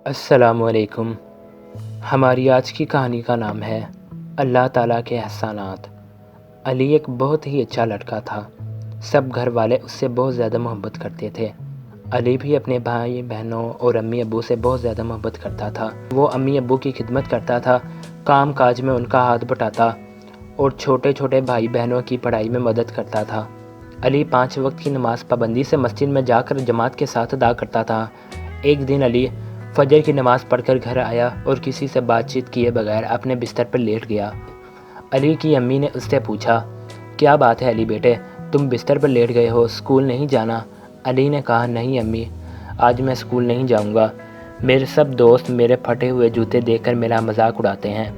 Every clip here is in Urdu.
السلام علیکم۔ ہماری آج کی کہانی کا نام ہے اللہ تعالیٰ کے احسانات۔ علی ایک بہت ہی اچھا لڑکا تھا۔ سب گھر والے اس سے بہت زیادہ محبت کرتے تھے۔ علی بھی اپنے بھائی بہنوں اور امی ابو سے بہت زیادہ محبت کرتا تھا۔ وہ امی ابو کی خدمت کرتا تھا، کام کاج میں ان کا ہاتھ بٹاتا اور چھوٹے چھوٹے بھائی بہنوں کی پڑھائی میں مدد کرتا تھا۔ علی 5 وقت کی نماز پابندی سے مسجد میں جا کر جماعت کے ساتھ ادا کرتا تھا۔ ایک دن علی فجر کی نماز پڑھ کر گھر آیا اور کسی سے بات چیت کیے بغیر اپنے بستر پر لیٹ گیا۔ علی کی امی نے اس سے پوچھا، کیا بات ہے علی بیٹے، تم بستر پر لیٹ گئے ہو، اسکول نہیں جانا؟ علی نے کہا، نہیں امی، آج میں اسکول نہیں جاؤں گا۔ میرے سب دوست میرے پھٹے ہوئے جوتے دیکھ کر میرا مذاق اڑاتے ہیں۔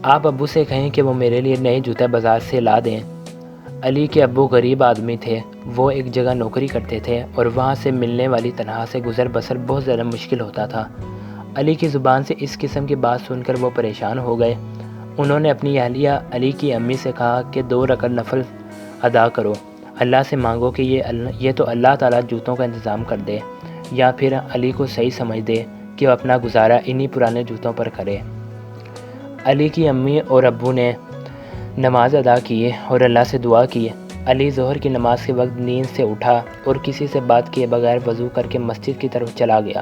آپ ابو سے کہیں کہ وہ میرے لیے نئے جوتے بازار سے لا دیں۔ علی کے ابو غریب آدمی تھے۔ وہ ایک جگہ نوکری کرتے تھے اور وہاں سے ملنے والی تنخواہ سے گزر بسر بہت زیادہ مشکل ہوتا تھا۔ علی کی زبان سے اس قسم کی بات سن کر وہ پریشان ہو گئے۔ انہوں نے اپنی اہلیہ علی کی امی سے کہا کہ 2 رکعت نفل ادا کرو، اللہ سے مانگو کہ یہ تو اللہ تعالیٰ جوتوں کا انتظام کر دے، یا پھر علی کو صحیح سمجھ دے کہ وہ اپنا گزارا انہی پرانے جوتوں پر کرے۔ علی کی امی اور ابو نے نماز ادا کی اور اللہ سے دعا کی۔ علی ظہر کی نماز کے وقت نیند سے اٹھا اور کسی سے بات کیے بغیر وضو کر کے مسجد کی طرف چلا گیا۔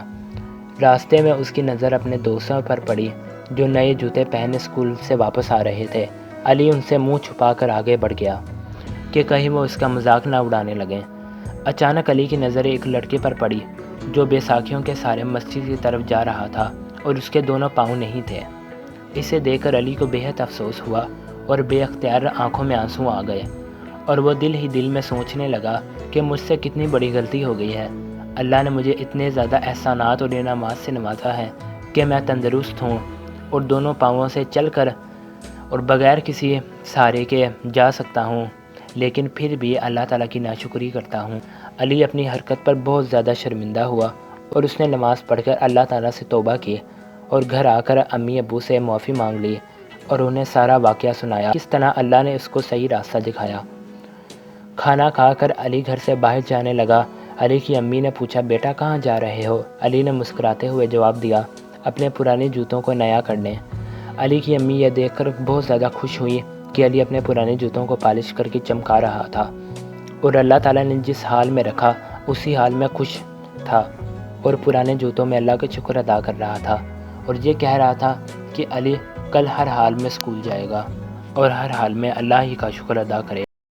راستے میں اس کی نظر اپنے دوستوں پر پڑی جو نئے جوتے پہنے اسکول سے واپس آ رہے تھے۔ علی ان سے منہ چھپا کر آگے بڑھ گیا کہ کہیں وہ اس کا مذاق نہ اڑانے لگیں۔ اچانک علی کی نظر ایک لڑکے پر پڑی جو بے ساکھیوں کے سارے مسجد کی طرف جا رہا تھا اور اس کے دونوں پاؤں نہیں تھے۔ اسے دیکھ کر علی کو بے حد افسوس ہوا اور بے اختیار آنکھوں میں آنسو آ گئے، اور وہ دل ہی دل میں سوچنے لگا کہ مجھ سے کتنی بڑی غلطی ہو گئی ہے۔ اللہ نے مجھے اتنے زیادہ احسانات اور انعامات سے نوازا ہے کہ میں تندرست ہوں اور دونوں پاؤں سے چل کر اور بغیر کسی سہارے کے جا سکتا ہوں، لیکن پھر بھی اللہ تعالیٰ کی ناشکری کرتا ہوں۔ علی اپنی حرکت پر بہت زیادہ شرمندہ ہوا اور اس نے نماز پڑھ کر اللہ تعالیٰ سے توبہ کی اور گھر آ کر امی ابو سے معافی مانگ لی اور انہیں سارا واقعہ سنایا، کس طرح اللہ نے اس کو صحیح راستہ دکھایا۔ کھانا کھا کر علی گھر سے باہر جانے لگا۔ علی کی امی نے پوچھا، بیٹا کہاں جا رہے ہو؟ علی نے مسکراتے ہوئے جواب دیا، اپنے پرانے جوتوں کو نیا کرنے۔ علی کی امی یہ دیکھ کر بہت زیادہ خوش ہوئی کہ علی اپنے پرانے جوتوں کو پالش کر کے چمکا رہا تھا اور اللہ تعالیٰ نے جس حال میں رکھا اسی حال میں خوش تھا، اور پرانے جوتوں میں اللہ کا شکر ادا کر رہا تھا، اور یہ کہہ رہا تھا کہ علی کل ہر حال میں اسکول جائے گا اور ہر حال میں اللہ ہی کا شکر ادا کرے